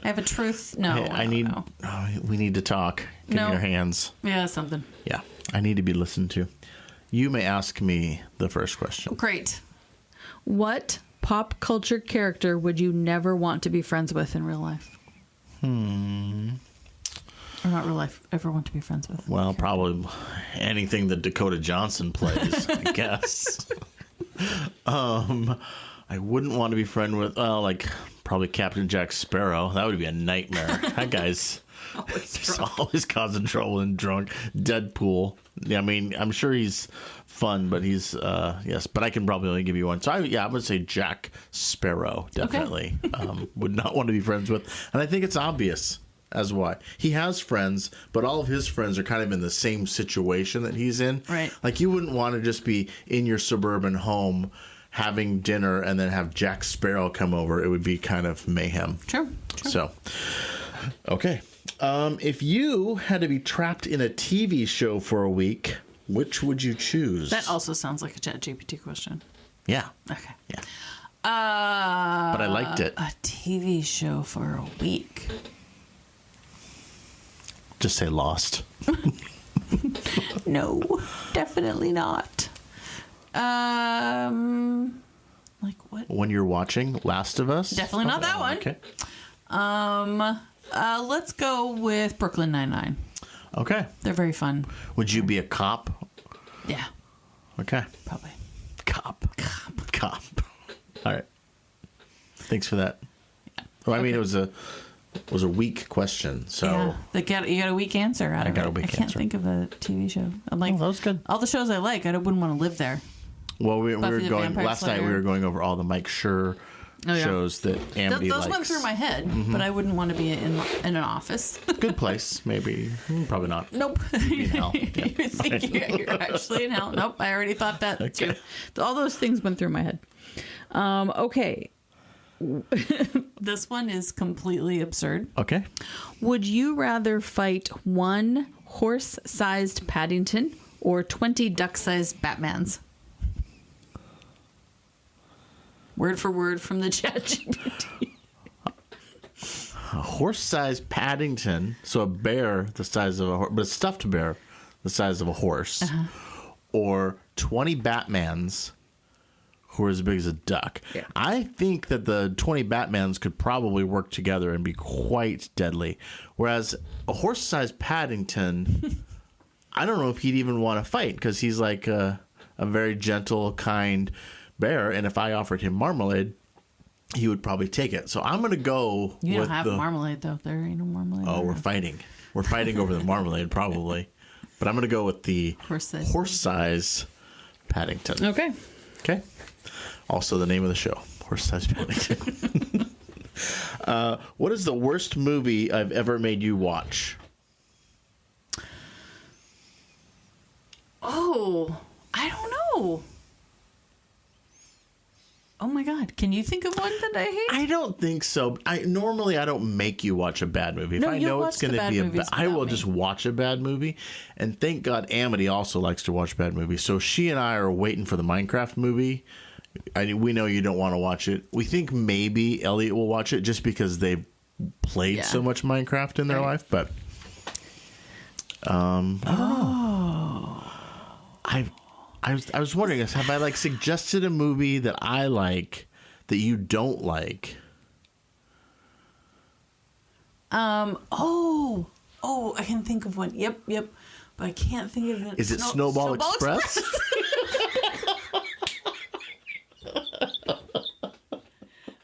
I have a truth. No, I need. No. Oh, we need to talk. Give me your hands. Yeah, something. Yeah, I need to be listened to. You may ask me the first question. Great. What pop culture character would you never want to be friends with in real life? Or not real life, ever want to be friends with? Well, probably anything that Dakota Johnson plays, I guess. I wouldn't want to be friends with, probably Captain Jack Sparrow. That would be a nightmare. That guy's always causing trouble and drunk. Deadpool. Yeah, I mean, I'm sure he's fun, but he's, yes, but I can probably only give you one. So, I would say Jack Sparrow, definitely. Okay. Would not want to be friends with. And I think it's obvious as why. He has friends, but all of his friends are kind of in the same situation that he's in. Right. Like, you wouldn't want to just be in your suburban home having dinner and then have Jack Sparrow come over. It would be kind of mayhem. True. So, okay. If you had to be trapped in a TV show for a week, which would you choose? That also sounds like a ChatGPT question. Yeah. Okay. Yeah. But I liked it. A TV show for a week. Just say Lost. No, definitely not. Like what? When you're watching Last of Us? Definitely not that one. Okay. Let's go with Brooklyn Nine-Nine. Okay. They're very fun. Would you be a cop? Yeah. Okay. Probably. Cop. All right. Thanks for that. Yeah. Well, I mean, it was a weak question, so yeah. You got a weak answer out of it. I can't think of a TV show. I'm like, that was good. All the shows I like, I wouldn't want to live there. Well, we were going last night. We were going over all the Mike Schur shows that Amity Those likes. went through my head, but I wouldn't want to be in an office. Good place, maybe. Probably not. Nope. Be in hell. Yeah, You think you're actually in hell? Nope. I already thought that too. All those things went through my head. Okay. This one is completely absurd. Okay. Would you rather fight one horse-sized Paddington or 20 Duck-sized Batmans. Word for word from the ChatGPT. A horse-sized Paddington, so a bear the size of a horse, but a stuffed bear the size of a horse, or 20 Batmans who are as big as a duck. Yeah. I think that the 20 Batmans could probably work together and be quite deadly, whereas a horse-sized Paddington, I don't know if he'd even want to fight because he's like a very gentle, kind bear, and if I offered him marmalade, he would probably take it. So I'm going to go You with don't have marmalade, though. There ain't no marmalade. Oh, we're fighting. We're fighting over the marmalade, probably. But I'm going to go with the horse-size Paddington. Okay. Okay. Also the name of the show, Horse-Size Paddington. What is the worst movie I've ever made you watch? Oh, I don't know. Oh my God! Can you think of one that I hate? I don't think so. Normally I don't make you watch a bad movie. If No, I you'll know it's watch the going to bad be a movies bad, I without will me. just watch a bad movie. And thank God Amity also likes to watch bad movies. So she and I are waiting for the Minecraft movie. We know you don't want to watch it. We think maybe Elliot will watch it just because they've played so much Minecraft in their life. But I don't know. I was wondering, have I like suggested a movie that I like that you don't like? Oh, I can think of one. Yep. But I can't think of it. Is it Snowball Express?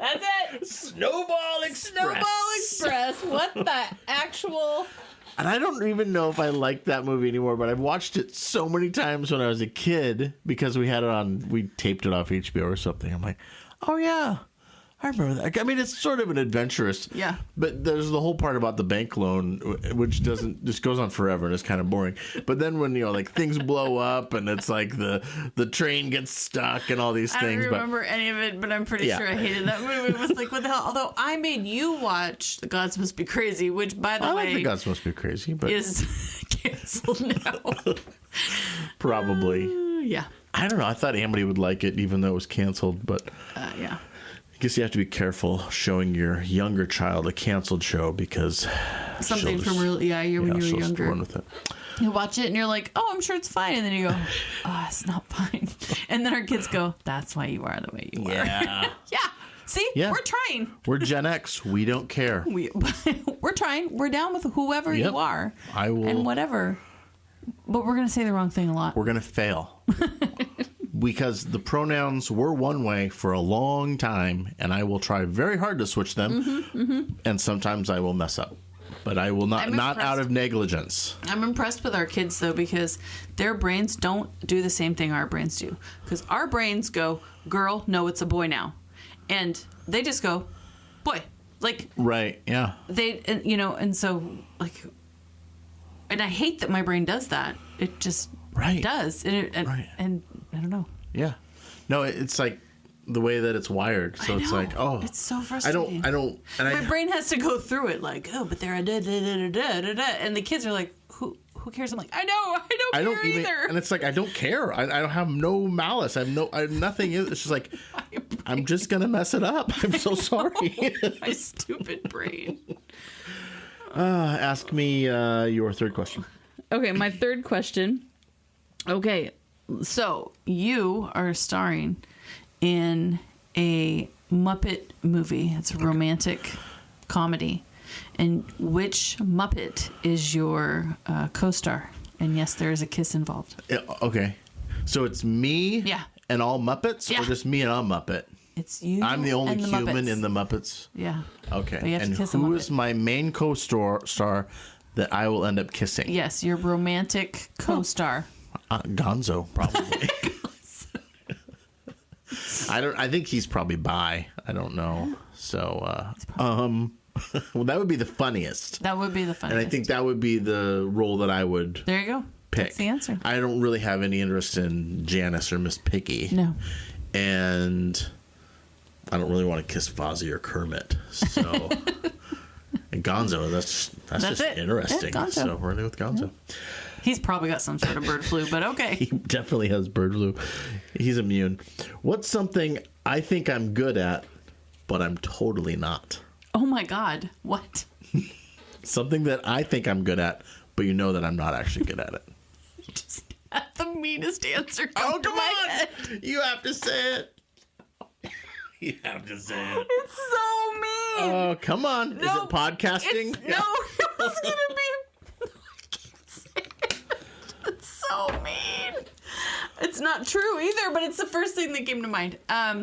That's it. Snowball Express. Snowball Express. What the actual... And I don't even know if I like that movie anymore, but I've watched it so many times when I was a kid because we taped it off HBO or something. I'm like, oh yeah, I remember that. I mean, it's sort of an adventurous. Yeah. But there's the whole part about the bank loan, which just goes on forever and it's kind of boring. But then when, like things blow up and it's like the train gets stuck and all these I things. don't remember any of it, but I'm pretty sure I hated that movie. It was like, what the hell? Although I made you watch The Gods Must Be Crazy, which, by the I way, like The Gods Must Be Crazy, but is canceled now. probably. Yeah. I don't know. I thought Amity would like it, even though it was canceled, but. Yeah. I guess you have to be careful showing your younger child a canceled show because Something from when you were she'll younger. run with it. You watch it and you're like, oh, I'm sure it's fine. And then you go, oh, it's not fine. And then our kids go, that's why you are the way you are. Yeah. Yeah. See, Yeah. we're trying. We're Gen X. We don't care. We're trying. We're down with whoever Yep. you are. I will. And whatever. But we're going to say the wrong thing a lot. We're going to fail. Because the pronouns were one way for a long time, and I will try very hard to switch them, and sometimes I will mess up. But I will not out of negligence. I'm impressed with our kids, though, because their brains don't do the same thing our brains do. Because our brains go, girl, no, it's a boy now. And they just go, boy. Like, right, yeah. And so, like, and I hate that my brain does that. It just does. And I don't know. Yeah. No, it's like the way that it's wired. So it's like, oh. It's so frustrating. I don't. And my brain has to go through it like, oh, but they're a da-da-da-da-da-da. And the kids are like, who cares? I'm like, I don't care either. And it's like, I don't care. I don't have no malice. I have nothing. It's just like, I'm just going to mess it up. I'm so sorry. My stupid brain. Ask me your third question. Okay, my third question. Okay, so you are starring in a Muppet movie. It's a romantic comedy. And which Muppet is your co-star? And yes, there is a kiss involved. Okay. So it's me and all Muppets, or just me and all Muppet? It's you. I'm the only and the human Muppets. in the Muppets? Yeah. Okay. But you have to and kiss a who Muppet. is my main co-star that I will end up kissing? Yes, your romantic co-star. Gonzo, probably. I think he's probably bi. I don't know. So, well, that would be the funniest. That would be the funniest. And I think that would be the role that I would There you go. pick. That's the answer. I don't really have any interest in Janice or Miss Piggy. No. And I don't really want to kiss Fozzie or Kermit. So, and Gonzo, that's just it. interesting. Yeah, Gonzo. So we're going to go with Gonzo. He's probably got some sort of bird flu, but okay. He definitely has bird flu. He's immune. What's something I think I'm good at, but I'm totally not? Oh my God. What? Something that I think I'm good at, but you know that I'm not actually good at it. Just had the meanest answer. Oh, come on! You have to say it. You have to say it. It's so mean. Oh, come on. No, Is it podcasting? No, it was going to be... It's so mean. It's not true either, but it's the first thing that came to mind.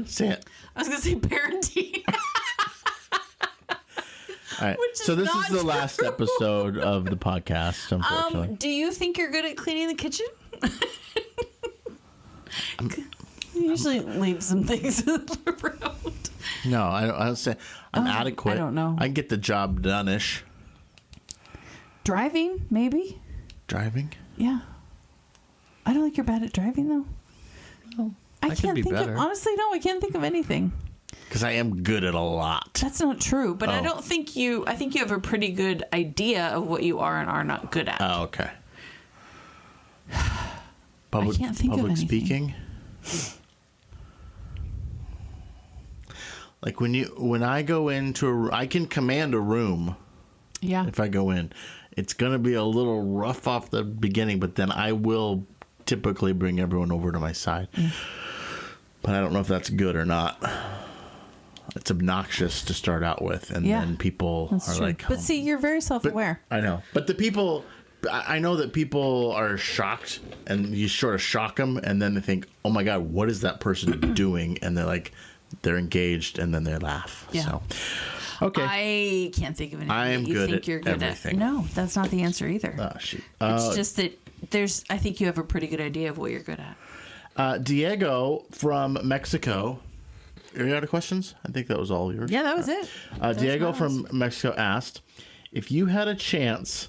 Say it. I was going to say parenting. All right. Which is So this not is the true. last episode of the podcast, unfortunately. Do you think you're good at cleaning the kitchen? You usually leave some things around. No, I don't say I'm adequate. I don't know. I can get the job done-ish. Driving, maybe? Driving? Yeah. I don't think you're bad at driving, though. No. I could can't be think better. of... Honestly, no, I can't think of anything. Because I am good at a lot. That's not true, but I Oh. don't think you... I think you have a pretty good idea of what you are and are not good at. Oh, okay. I can't think of public anything. speaking. Like when I go into I can command a room Yeah. if I go in. It's going to be a little rough off the beginning, but then I will typically bring everyone over to my side. But I don't know if that's good or not. It's obnoxious to start out with, and Yeah, then people That's are true. like, But see, you're very self-aware. I know. But the people, I know that people are shocked, and you sort of shock them, and then they think, oh my God, what is that person doing? And they're like, they're engaged, and then they laugh. Yeah. So, okay. I can't think of anything I am that you good think at you're good everything. at. No, that's not the answer either. Oh, shoot. It's just that I think you have a pretty good idea of what you're good at. Diego from Mexico. Are you out of questions? I think that was all yours. Yeah, that was it. Diego from Mexico asked, if you had a chance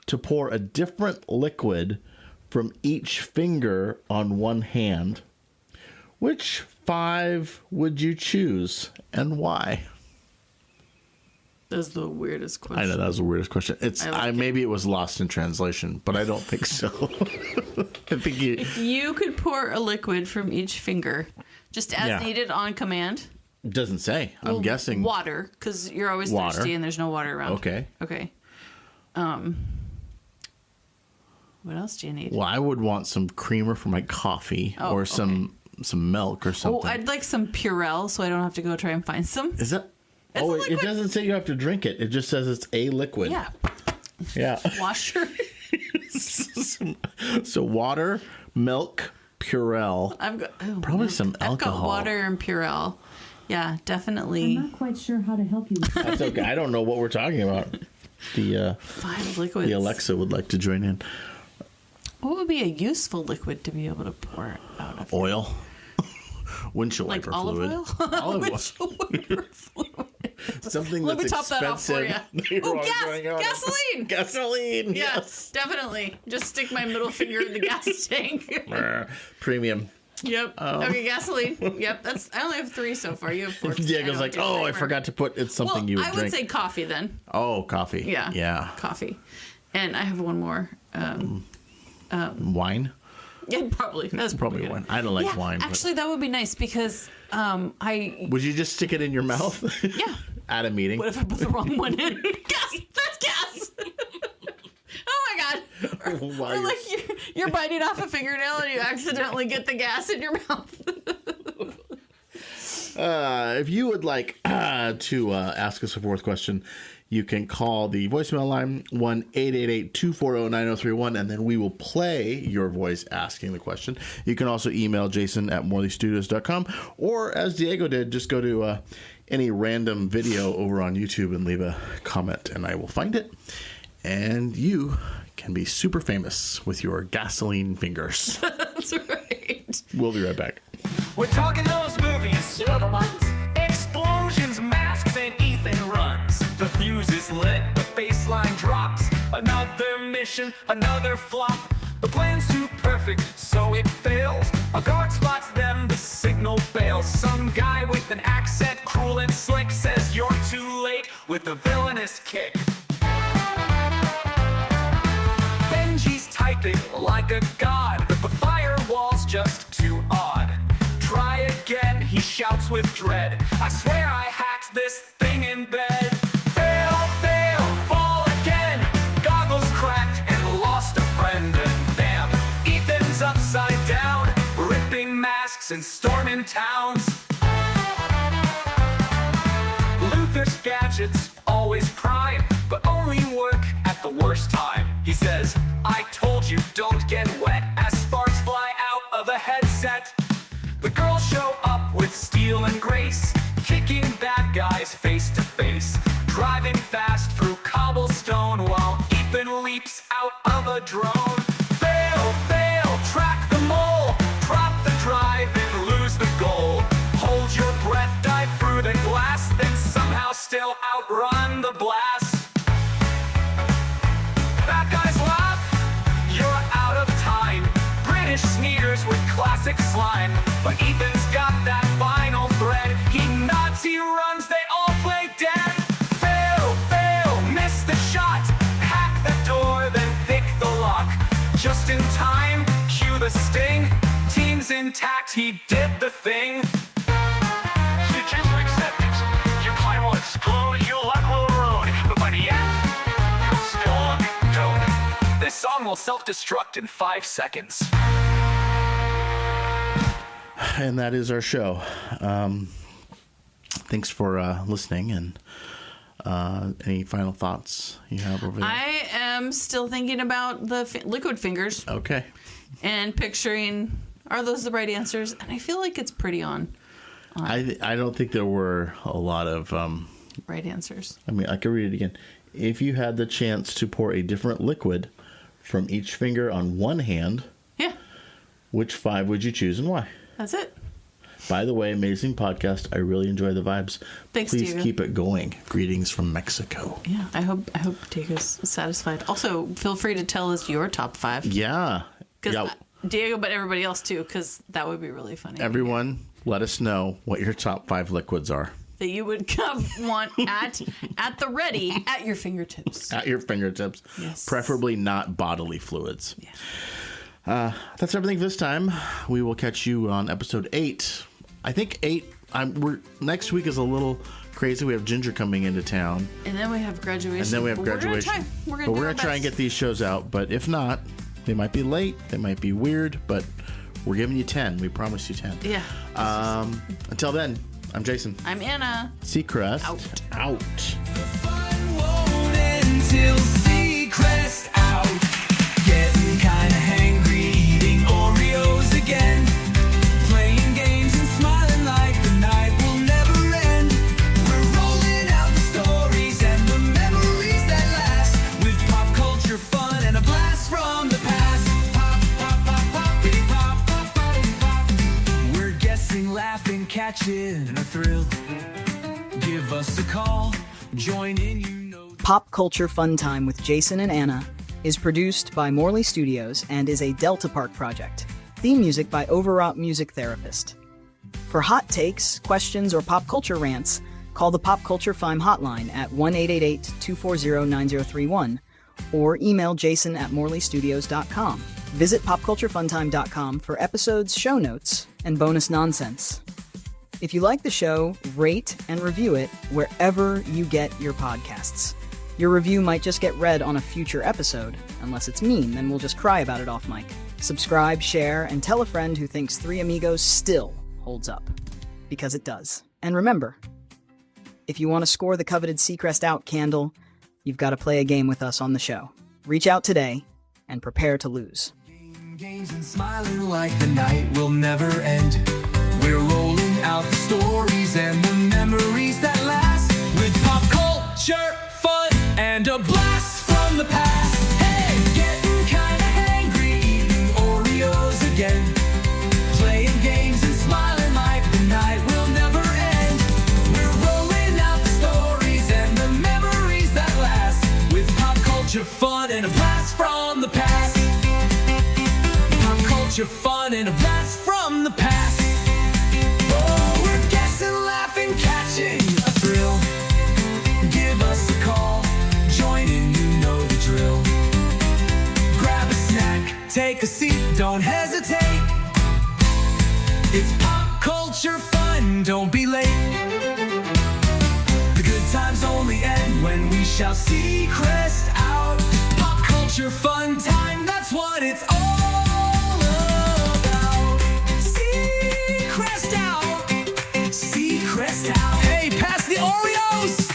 to pour a different liquid from each finger on one hand, which 5 would you choose and why? That's the weirdest question. I know that was the weirdest question. Maybe it was lost in translation, but I don't think so. I think If you could pour a liquid from each finger, just as needed on command. it doesn't say. I'm guessing Water, because you're always Water. thirsty and there's no water around. Okay. Okay. What else do you need? Well, I would want some creamer for my coffee Oh, or some milk or something. Oh, I'd like some Purell so I don't have to go try and find some. Is that? It's a It liquid. doesn't say you have to drink it. It just says it's a liquid. Yeah. Yeah. Wash your... So water, milk, Purell. I've got Probably some I've got alcohol. water and Purell. Yeah, definitely. I'm not quite sure how to help you with that. That's okay. I don't know what we're talking about. The 5 liquids. the Alexa would like to join in. What would be a useful liquid to be able to pour out of? Oil. Windshield Like wiper olive fluid. oil? Olive oil. Windshield wiper fluid. Something Let that's me top that off for expensive. you. You're Oh, gas! going out. Gasoline! Gasoline. Yeah, Yes. definitely. Just stick my middle finger in the gas tank. Premium. Yep. Okay, gasoline. Yep. I only have 3 so far. You have 4. Diego's like, I forgot to put it's something you would I would drink. say coffee then. Oh, coffee. Yeah. Yeah. Coffee. And I have one more. Wine. Yeah, probably. That's Probably good. wine. I don't like Yeah, wine. but- actually, that would be nice because Would you just stick it in your mouth? Yeah. At a meeting? What if I put the wrong one in? Gas! That's gas! Oh my god! Or While you're- like you're biting off a fingernail and you accidentally get the gas in your mouth. If you would like to ask us a fourth question, you can call the voicemail line 1-888-240-9031, and then we will play your voice asking the question. You can also email Jason at morleystudios.com, or as Diego did, just go to any random video over on YouTube and leave a comment, and I will find it. And you can be super famous with your gasoline fingers. That's right. We'll be right back. We're talking those movies, you know the ones. Explosions, masks, and Ethan runs. The fuse is lit, the baseline drops. Another mission, another flop. The plan's too perfect, so it fails. A guard spots them, the signal bails. Some guy with an accent, cruel and slick, says you're too late with a villainous kick. Benji's typing like a god, but the firewall's just too odd. Try again, he shouts with dread. I swear I hacked this thing in bed. Fail, fail, fall again. Goggles cracked and lost a friend. And damn, Ethan's upside down, ripping masks and storming towns. Luther's gadgets always prime, but only work at the worst time. He says, I told you don't get wet, as sparks fly out of a headset. The girls show up with steel and grace, kicking bad guys face to face, driving fast through cobblestone while Ethan leaps out of a drone. Fail, fail, track the mole, drop the drive and lose the goal. Hold your breath, dive through the glass, then somehow still outrun the blast. Bad guys laugh, you're out of time. British sneers with classic slime, but Ethan's got that final thread. He nods, he runs, they all play dead. Fail, fail, miss the shot. Hack the door, then pick the lock. Just in time, cue the sting. Team's intact, he did the thing. Switch into acceptance. Your plan will explode, your luck will erode. But by the end, you'll still look dope. This song will self-destruct in 5 seconds. And that is our show. Thanks for listening. And any final thoughts you have over there? I am still thinking about the liquid fingers. Okay. And picturing, are those the right answers? And I feel like it's pretty on. I don't think there were a lot of... right answers. I mean, I could read it again. If you had the chance to pour a different liquid from each finger on one hand, yeah, which 5 would you choose and why? That's it. By the way, amazing podcast. I really enjoy the vibes. Thanks, Please Diego. Keep it going. Greetings from Mexico. Yeah, I hope Diego's satisfied. Also, feel free to tell us your top 5. Yeah. Diego, but everybody else too, because that would be really funny. Everyone, let us know what your top 5 liquids are. That you would want at the ready, at your fingertips. At your fingertips. Yes. Preferably not bodily fluids. Yeah. That's everything for this time. We will catch you on episode 8. I think 8. Next week is a little crazy. We have Ginger coming into town. And then we have graduation. We're going to try and get these shows out. But if not, they might be late. They might be weird. But we're giving you 10. We promise you 10. Yeah. Until then, I'm Jason. I'm Anna. Seacrest. Out. Fun won't end till Seacrest out. Getting kinda hangry, eating Oreos again. Playing games and smiling like the night will never end. We're rolling out the stories and the memories that last, with pop culture fun and a blast from the past. Pop, pop, pop, pop, bitty pop, pop, pop, pop. We're guessing, laughing, catching a thrill. Give us a call, join in, you know. Pop Culture Fun Time with Jason and Anna is produced by Morley Studios and is a Delta Park project. Theme music by Overwrought Music Therapist. For hot takes, questions, or pop culture rants, call the Pop Culture Fime hotline at 1-888-240-9031 or email jason@morleystudios.com. Visit popculturefuntime.com for episodes, show notes, and bonus nonsense. If you like the show, rate and review it wherever you get your podcasts. Your review might just get read on a future episode. Unless it's mean, then we'll just cry about it off mic. Subscribe, share, and tell a friend who thinks Three Amigos still holds up. Because it does. And remember, if you want to score the coveted Seacrest Out candle, you've got to play a game with us on the show. Reach out today and prepare to lose. Games and smiling like the night will never end. We're rolling out the stories and the memories that last, with pop culture fun and a blast from the past. Hey, getting kinda hangry, eating Oreos again. Playing games and smiling culture fun and a blast from the past. Oh, we're guessing, laughing, catching a thrill. Give us a call, join in, you know the drill. Grab a snack, take a seat, don't hesitate. It's pop culture fun, don't be late. The good times only end when we shall see crest out. Pop culture fun time, that's what it's all about. See crest out, see crest out. Hey, pass the Oreos!